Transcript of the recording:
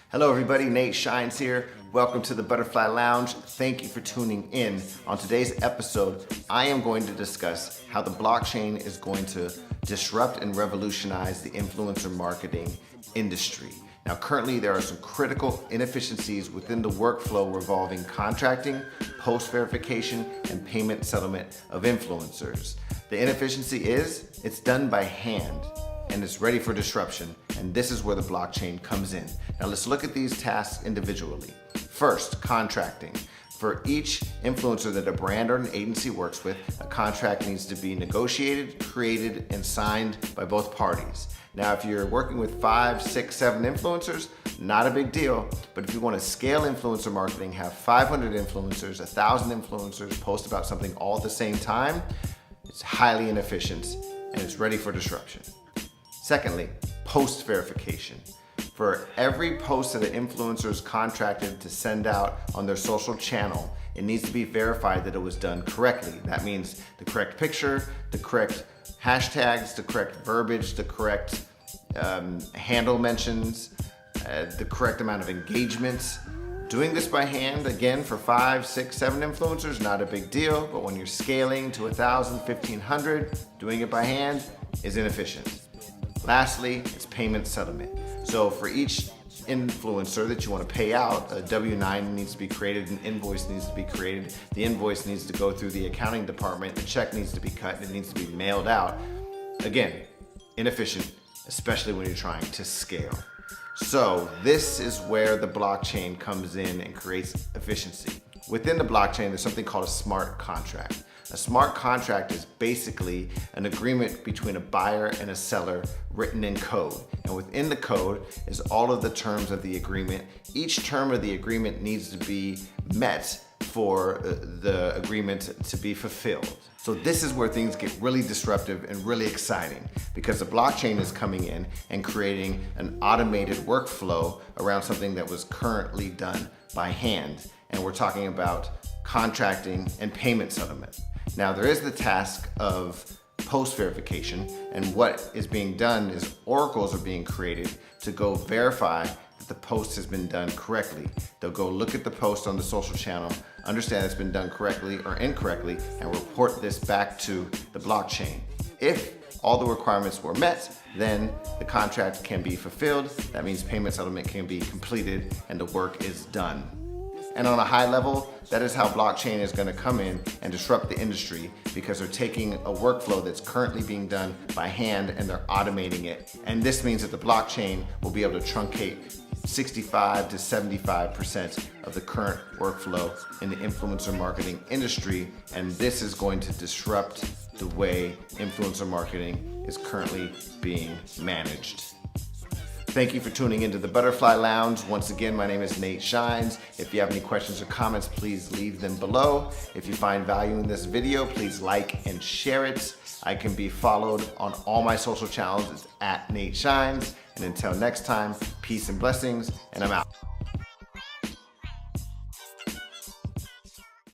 Hello everybody, Nate Shines here. Welcome to the Buttrfly Lounge. Thank you for tuning in. On today's episode, I am going to discuss how the blockchain is going to disrupt and revolutionize the influencer marketing industry. Now, currently there are some critical inefficiencies within the workflow revolving contracting, post-verification, and payment settlement of influencers. The inefficiency is, it's done by hand and it's ready for disruption, and this is where the blockchain comes in. Now let's look at these tasks individually. First, contracting. For each influencer that a brand or an agency works with, a contract needs to be negotiated, created, and signed by both parties. Now, if you're working with 5, 6, 7 influencers, not a big deal, but if you want to scale influencer marketing, have 500 influencers, 1,000 influencers post about something all at the same time, it's highly inefficient and it's ready for disruption. Secondly, post-verification. For every post that an influencer is contracted to send out on their social channel, it needs to be verified that it was done correctly. That means the correct picture, the correct hashtags, the correct verbiage, the correct handle mentions, the correct amount of engagements. Doing this by hand, again, for 5, 6, 7 influencers, not a big deal, but when you're scaling to 1,000, 1,500, doing it by hand is inefficient. Lastly, it's payment settlement. So for each influencer that you want to pay out, a W-9 needs to be created, an invoice needs to be created, the invoice needs to go through the accounting department, the check needs to be cut, and it needs to be mailed out. Again, inefficient, especially when you're trying to scale. So this is where the blockchain comes in and creates efficiency. Within the blockchain, there's something called a smart contract. A smart contract is basically an agreement between a buyer and a seller written in code. And within the code is all of the terms of the agreement. Each term of the agreement needs to be met for the agreement to be fulfilled. So this is where things get really disruptive and really exciting, because the blockchain is coming in and creating an automated workflow around something that was currently done by hand. And we're talking about contracting and payment settlement. Now, there is the task of post-verification, and what is being done is oracles are being created to go verify that the post has been done correctly. They'll go look at the post on the social channel, understand it's been done correctly or incorrectly, and report this back to the blockchain. If all the requirements were met, then the contract can be fulfilled. That means payment settlement can be completed and the work is done. And on a high level, that is how blockchain is going to come in and disrupt the industry, because they're taking a workflow that's currently being done by hand and they're automating it. And this means that the blockchain will be able to truncate 65 to 75% of the current workflow in the influencer marketing industry. And this is going to disrupt the way influencer marketing is currently being managed. Thank you for tuning into the Buttrfly Lounge. Once again, my name is Nate Shines. If you have any questions or comments, please leave them below. If you find value in this video, please like and share it. I can be followed on all my social channels. It's @Nate Shines. And until next time, peace and blessings, and I'm out.